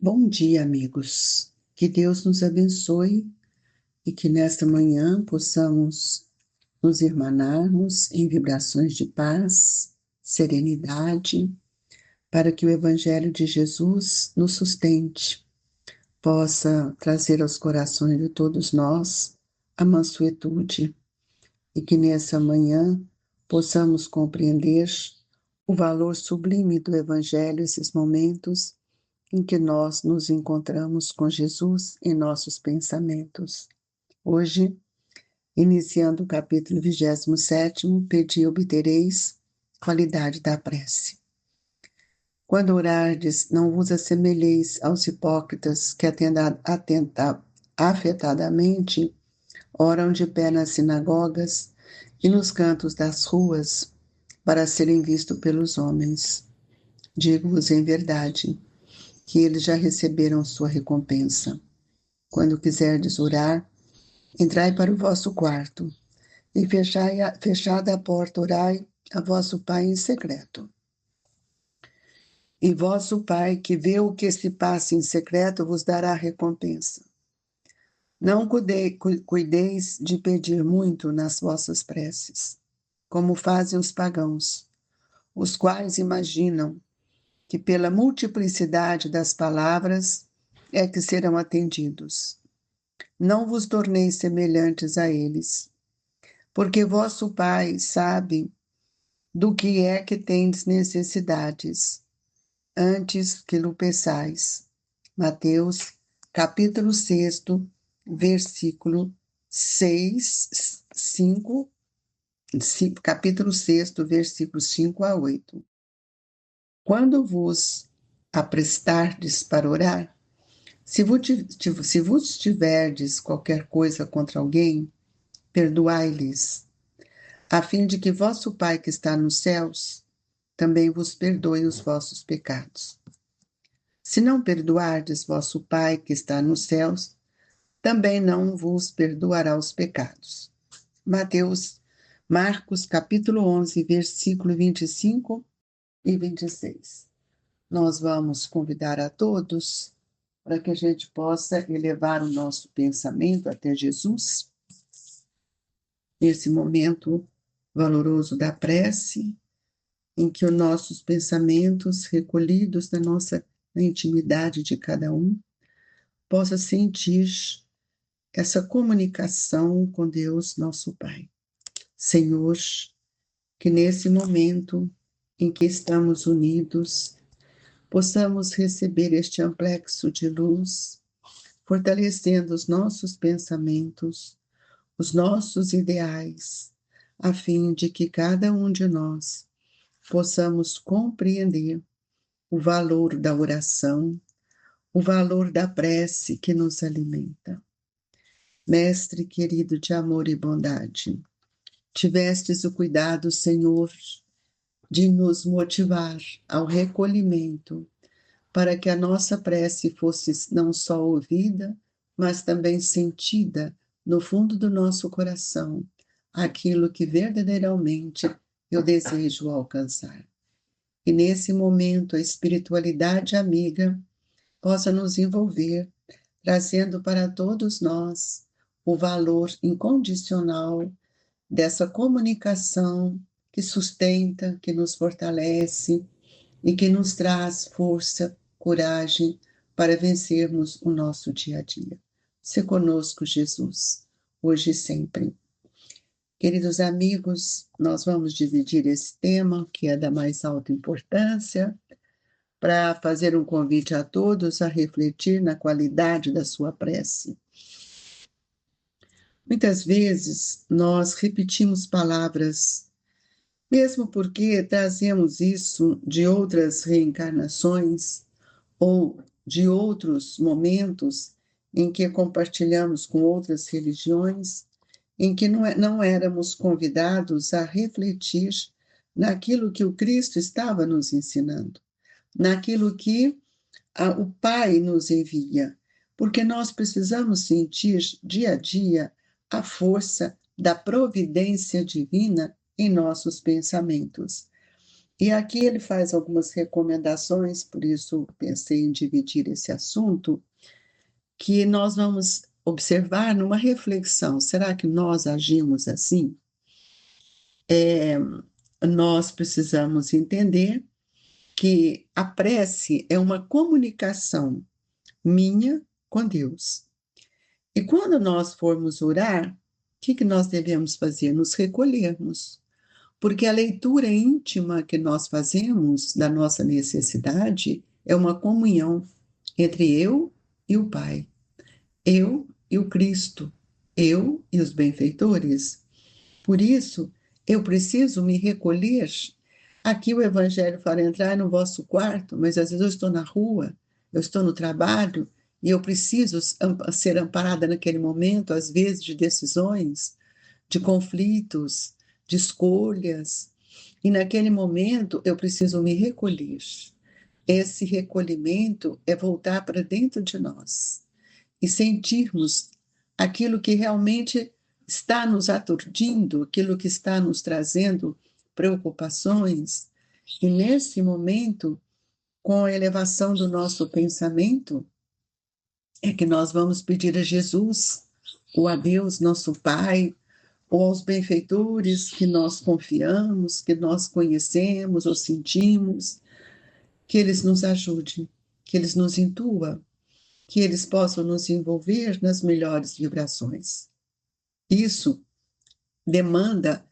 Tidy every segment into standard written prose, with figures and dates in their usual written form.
Bom dia, amigos. Que Deus nos abençoe e que nesta manhã possamos nos irmanarmos em vibrações de paz, serenidade, para que o Evangelho de Jesus nos sustente, possa trazer aos corações de todos nós a mansuetude e que nessa manhã possamos compreender o valor sublime do Evangelho, esses momentos em que nós nos encontramos com Jesus em nossos pensamentos. Hoje, iniciando o capítulo 27º, pedi e obtereis, qualidade da prece. Quando orardes, não vos assemelheis aos hipócritas que afetadamente oram de pé nas sinagogas e nos cantos das ruas para serem vistos pelos homens. Digo-vos em verdade, que eles já receberam sua recompensa. Quando quiserdes orar, entrai para o vosso quarto, e fechada a porta, orai a vosso Pai em secreto. E vosso Pai, que vê o que se passa em secreto, vos dará recompensa. Não cuideis de pedir muito nas vossas preces, como fazem os pagãos, os quais imaginam que pela multiplicidade das palavras é que serão atendidos. Não vos torneis semelhantes a eles, porque vosso Pai sabe do que é que tendes necessidades, antes que lhe peçais. Mateus, capítulo 6, versículo 6, 5, capítulo 6, versículos 5 a 8. Quando vos aprestardes para orar, se vos tiverdes qualquer coisa contra alguém, perdoai-lhes, a fim de que vosso Pai que está nos céus também vos perdoe os vossos pecados. Se não perdoardes vosso Pai que está nos céus, também não vos perdoará os pecados. Marcos capítulo 11, versículo 25 e 26. Nós vamos convidar a todos para que a gente possa elevar o nosso pensamento até Jesus, nesse momento valoroso da prece, em que os nossos pensamentos, recolhidos na intimidade de cada um, possa sentir essa comunicação com Deus, nosso Pai. Senhor, que nesse momento em que estamos unidos, possamos receber este amplexo de luz, fortalecendo os nossos pensamentos, os nossos ideais, a fim de que cada um de nós possamos compreender o valor da oração, o valor da prece que nos alimenta. Mestre querido de amor e bondade, tivestes o cuidado, Senhor, de nos motivar ao recolhimento, para que a nossa prece fosse não só ouvida, mas também sentida no fundo do nosso coração, aquilo que verdadeiramente eu desejo alcançar. E nesse momento a espiritualidade amiga possa nos envolver, trazendo para todos nós o valor incondicional dessa comunicação que sustenta, que nos fortalece e que nos traz força, coragem para vencermos o nosso dia a dia. Se conosco, Jesus, hoje e sempre. Queridos amigos, nós vamos dividir esse tema, que é da mais alta importância, para fazer um convite a todos a refletir na qualidade da sua prece. Muitas vezes nós repetimos palavras, mesmo porque trazemos isso de outras reencarnações ou de outros momentos em que compartilhamos com outras religiões, em que não éramos convidados a refletir naquilo que o Cristo estava nos ensinando, naquilo que o Pai nos envia, porque nós precisamos sentir dia a dia a força da providência divina em nossos pensamentos. E aqui ele faz algumas recomendações, por isso pensei em dividir esse assunto, que nós vamos observar numa reflexão. Será que nós agimos assim? Nós precisamos entender que a prece é uma comunicação minha com Deus. E quando nós formos orar, o que nós devemos fazer? Nos recolhermos. Porque a leitura íntima que nós fazemos da nossa necessidade é uma comunhão entre eu e o Pai, eu e o Cristo, eu e os benfeitores. Por isso, eu preciso me recolher. Aqui o Evangelho fala entrar no vosso quarto, mas às vezes eu estou na rua, eu estou no trabalho, e eu preciso ser amparada naquele momento, às vezes, de decisões, de conflitos, de escolhas. E naquele momento eu preciso me recolher. Esse recolhimento é voltar para dentro de nós e sentirmos aquilo que realmente está nos aturdindo, aquilo que está nos trazendo preocupações. E nesse momento, com a elevação do nosso pensamento, é que nós vamos pedir a Jesus, ou a Deus, nosso Pai, ou aos benfeitores que nós confiamos, que nós conhecemos ou sentimos, que eles nos ajudem, que eles nos intuam, que eles possam nos envolver nas melhores vibrações. Isso demanda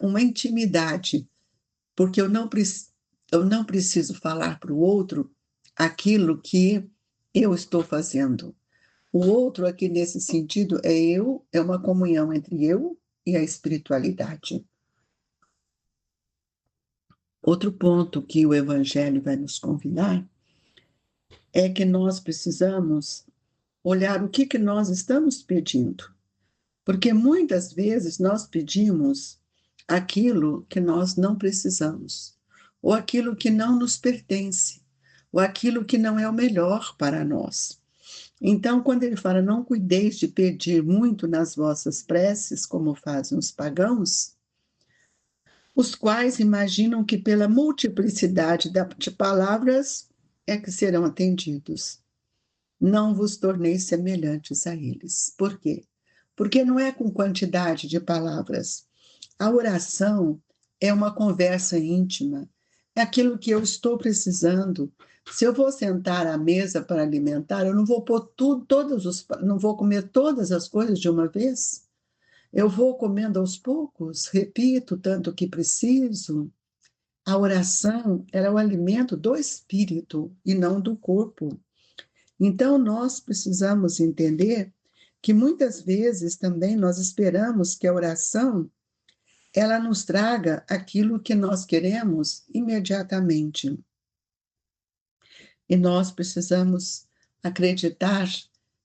uma intimidade, porque eu não preciso falar para o outro aquilo que eu estou fazendo. O outro aqui nesse sentido é uma comunhão entre eu e a espiritualidade. Outro ponto que o Evangelho vai nos convidar é que nós precisamos olhar o que nós estamos pedindo. Porque muitas vezes nós pedimos aquilo que nós não precisamos, ou aquilo que não nos pertence, ou aquilo que não é o melhor para nós. Então, quando ele fala, não cuideis de pedir muito nas vossas preces, como fazem os pagãos, os quais imaginam que pela multiplicidade de palavras é que serão atendidos. Não vos torneis semelhantes a eles. Por quê? Porque não é com quantidade de palavras. A oração é uma conversa íntima, é aquilo que eu estou precisando. Se eu vou sentar à mesa para alimentar, eu não vou pôr não vou comer todas as coisas de uma vez. Eu vou comendo aos poucos, repito tanto que preciso. A oração, ela é o alimento do espírito e não do corpo. Então, nós precisamos entender que muitas vezes também nós esperamos que a oração ela nos traga aquilo que nós queremos imediatamente. E nós precisamos acreditar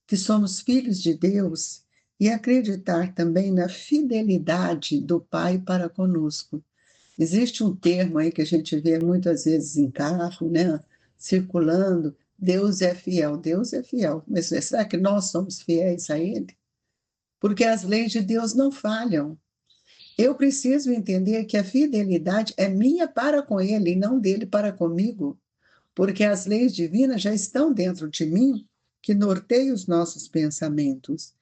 que somos filhos de Deus e acreditar também na fidelidade do Pai para conosco. Existe um termo aí que a gente vê muitas vezes em carro, né, circulando, Deus é fiel, Deus é fiel. Mas será que nós somos fiéis a Ele? Porque as leis de Deus não falham. Eu preciso entender que a fidelidade é minha para com Ele e não dele para comigo, porque as leis divinas já estão dentro de mim, que norteiam os nossos pensamentos.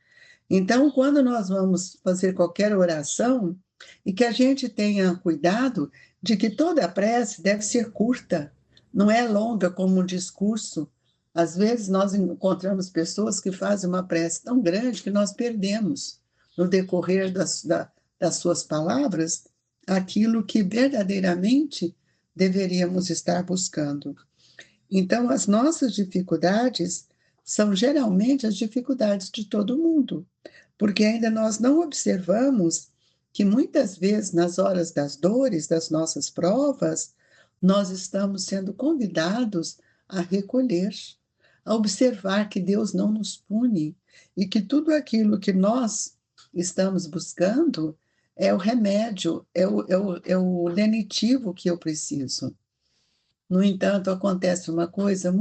Então, quando nós vamos fazer qualquer oração, e que a gente tenha cuidado de que toda a prece deve ser curta, não é longa como um discurso. Às vezes nós encontramos pessoas que fazem uma prece tão grande que nós perdemos, no decorrer das suas palavras, aquilo que verdadeiramente deveríamos estar buscando. Então, as nossas dificuldades são geralmente as dificuldades de todo mundo, porque ainda nós não observamos que muitas vezes, nas horas das dores, das nossas provas, nós estamos sendo convidados a recolher, a observar que Deus não nos pune e que tudo aquilo que nós estamos buscando é o remédio, é o lenitivo que eu preciso. No entanto, acontece uma coisa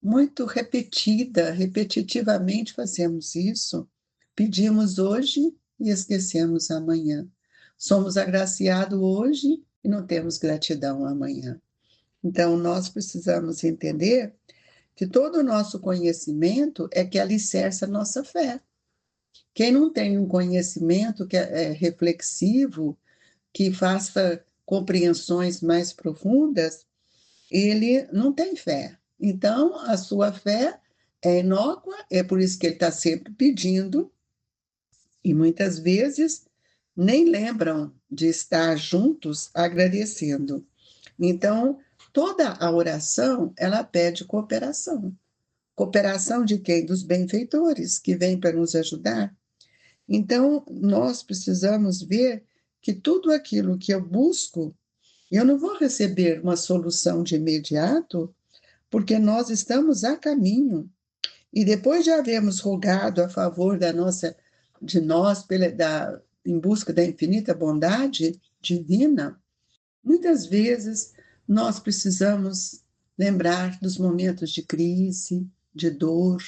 muito repetida, repetitivamente fazemos isso. Pedimos hoje e esquecemos amanhã. somos agraciados hoje e não temos gratidão amanhã. Então, nós precisamos entender que todo o nosso conhecimento é que alicerça a nossa fé. Quem não tem um conhecimento que é reflexivo, que faça compreensões mais profundas, ele não tem fé. Então, a sua fé é inócua, é por isso que ele está sempre pedindo, e muitas vezes nem lembram de estar juntos agradecendo. Então, toda a oração, ela pede cooperação. Cooperação de quem? Dos benfeitores, que vêm para nos ajudar. Então, nós precisamos ver que tudo aquilo que eu busco, eu não vou receber uma solução de imediato, porque nós estamos a caminho. E depois de havermos rogado a favor de nós, em busca da infinita bondade divina, muitas vezes nós precisamos lembrar dos momentos de crise, de dor,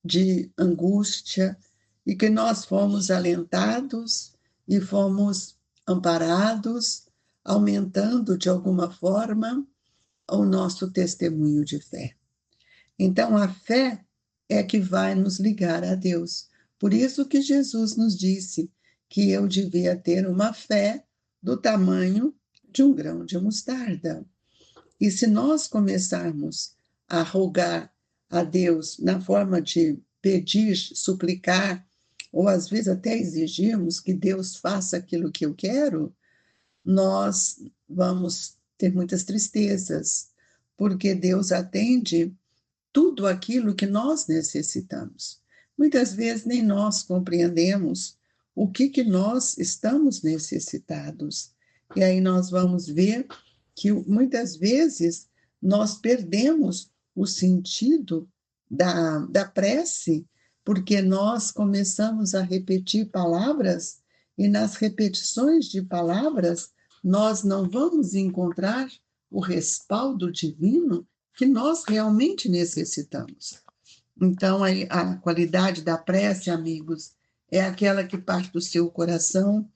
de angústia, e que nós fomos alentados e fomos amparados, aumentando de alguma forma o nosso testemunho de fé. Então, a fé é que vai nos ligar a Deus. Por isso que Jesus nos disse que eu devia ter uma fé do tamanho de um grão de mostarda. E se nós começarmos a rogar a Deus na forma de pedir, suplicar, ou às vezes até exigirmos que Deus faça aquilo que eu quero, nós vamos ter muitas tristezas, porque Deus atende tudo aquilo que nós necessitamos. Muitas vezes nem nós compreendemos o que nós estamos necessitados. E aí nós vamos ver que muitas vezes nós perdemos o sentido da prece, porque nós começamos a repetir palavras e nas repetições de palavras nós não vamos encontrar o respaldo divino que nós realmente necessitamos. Então, a qualidade da prece, amigos, é aquela que parte do seu coração,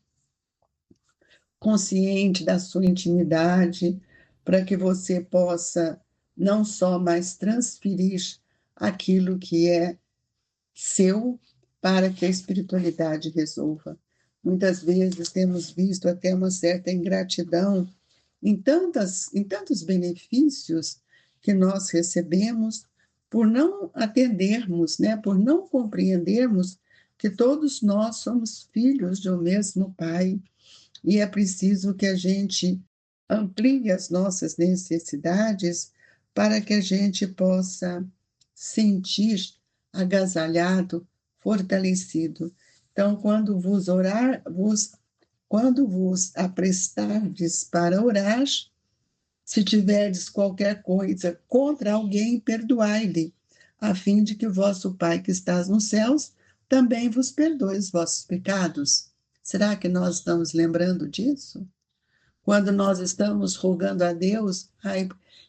consciente da sua intimidade, para que você possa não só mais transferir aquilo que é seu para que a espiritualidade resolva. Muitas vezes temos visto até uma certa ingratidão em tantos benefícios que nós recebemos por não atendermos, né, por não compreendermos que todos nós somos filhos de um mesmo Pai e é preciso que a gente amplie as nossas necessidades para que a gente possa sentir agasalhado, fortalecido. Então, quando vos aprestardes para orar, se tiverdes qualquer coisa contra alguém, perdoai-lhe, a fim de que o vosso Pai que estás nos céus também vos perdoe os vossos pecados. Será que nós estamos lembrando disso? Quando nós estamos rogando a Deus,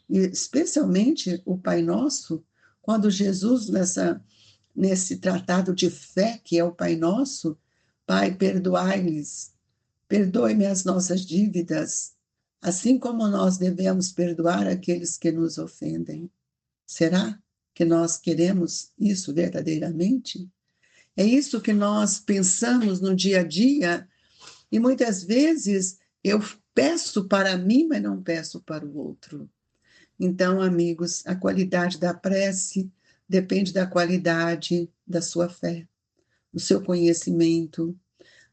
especialmente o Pai Nosso, quando Jesus, nesse tratado de fé que é o Pai Nosso, Pai, perdoai-lhes, perdoe-me as nossas dívidas, assim como nós devemos perdoar aqueles que nos ofendem. Será que nós queremos isso verdadeiramente? É isso que nós pensamos no dia a dia e muitas vezes eu peço para mim, mas não peço para o outro. Então, amigos, a qualidade da prece depende da qualidade da sua fé, do seu conhecimento,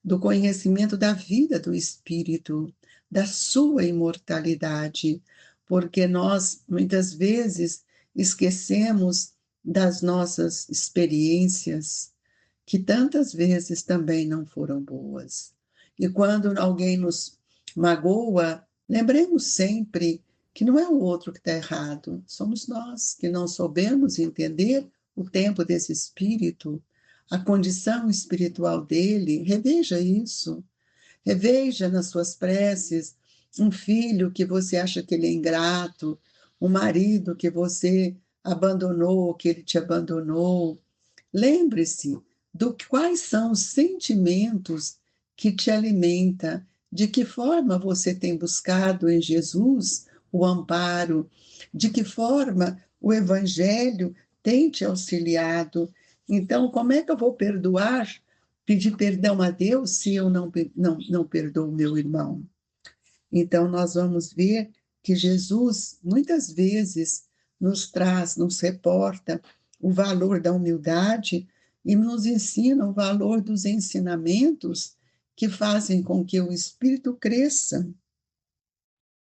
do conhecimento da vida do Espírito, da sua imortalidade, porque nós, muitas vezes, esquecemos das nossas experiências, que tantas vezes também não foram boas. E quando alguém nos magoa, lembremos sempre que não é o outro que está errado, somos nós que não soubemos entender o tempo desse espírito, a condição espiritual dele. Reveja isso, reveja nas suas preces um filho que você acha que ele é ingrato, um marido que você abandonou, que ele te abandonou. Lembre-se quais são os sentimentos que te alimenta, De que forma você tem buscado em Jesus o amparo? De que forma o Evangelho tem te auxiliado? Então, como é que eu vou perdoar, pedir perdão a Deus se eu não perdoo meu irmão? Então, nós vamos ver que Jesus, muitas vezes, nos traz, nos reporta o valor da humildade e nos ensina o valor dos ensinamentos que fazem com que o espírito cresça.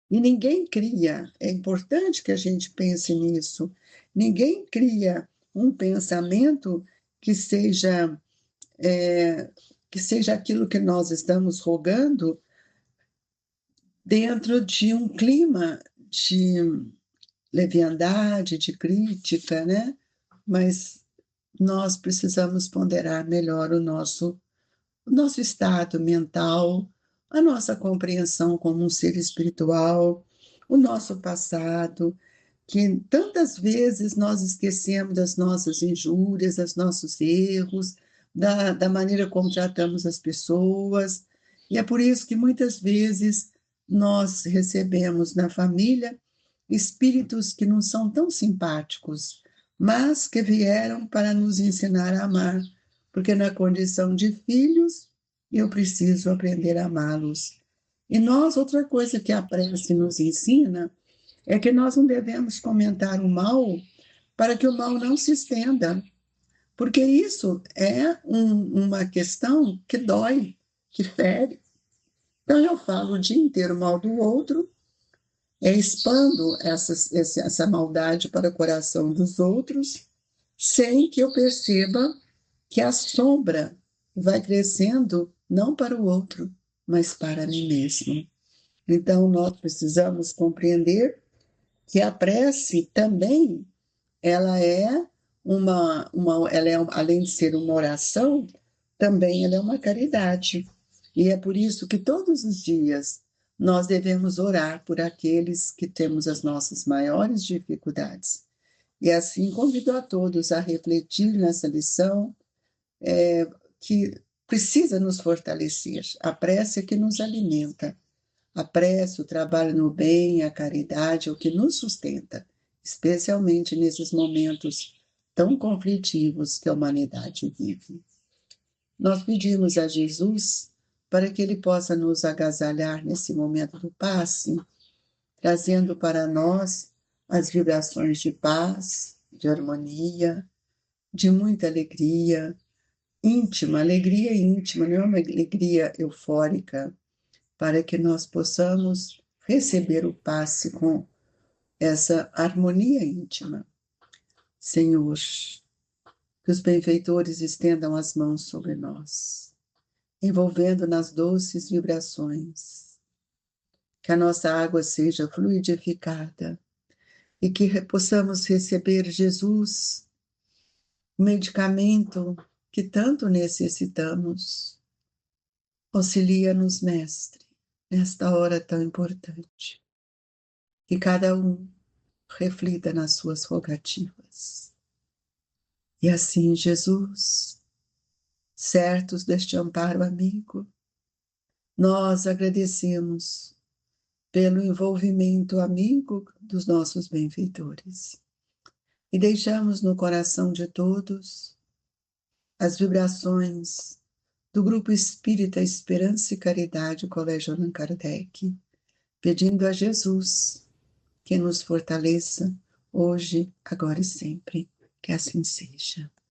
E ninguém cria, é importante que a gente pense nisso, ninguém cria um pensamento que seja, que seja aquilo que nós estamos rogando dentro de um clima de leviandade, de crítica, né? Mas nós precisamos ponderar melhor o nosso estado mental, a nossa compreensão como um ser espiritual, o nosso passado, que tantas vezes nós esquecemos das nossas injúrias, dos nossos erros, da maneira como tratamos as pessoas, e é por isso que muitas vezes nós recebemos na família espíritos que não são tão simpáticos, mas que vieram para nos ensinar a amar, porque na condição de filhos eu preciso aprender a amá-los. E nós, outra coisa que a prece nos ensina é que nós não devemos comentar o mal para que o mal não se estenda, porque isso é uma questão que dói, que fere. Então eu falo o dia inteiro mal do outro, expando essa maldade para o coração dos outros, sem que eu perceba que a sombra vai crescendo não para o outro, mas para mim mesmo. Então, nós precisamos compreender que a prece também, ela é além de ser uma oração, também ela é uma caridade. E é por isso que todos os dias nós devemos orar por aqueles que temos as nossas maiores dificuldades. E assim convido a todos a refletir nessa lição, que precisa nos fortalecer. A prece é que nos alimenta. A prece, o trabalho no bem, a caridade é o que nos sustenta, especialmente nesses momentos tão conflitivos que a humanidade vive. Nós pedimos a Jesus para que ele possa nos agasalhar nesse momento do passe, trazendo para nós as vibrações de paz, de harmonia, de muita alegria íntima, não é uma alegria eufórica, para que nós possamos receber o passe com essa harmonia íntima. Senhor, que os benfeitores estendam as mãos sobre nós, envolvendo nas doces vibrações, que a nossa água seja fluidificada e que possamos receber Jesus, o medicamento que tanto necessitamos. Auxilia-nos, Mestre, nesta hora tão importante. Que cada um reflita nas suas rogativas. E assim, Jesus, certos deste amparo amigo, nós agradecemos pelo envolvimento amigo dos nossos benfeitores e deixamos no coração de todos as vibrações do Grupo Espírita Esperança e Caridade, Colégio Allan Kardec, pedindo a Jesus que nos fortaleça hoje, agora e sempre. Que assim seja.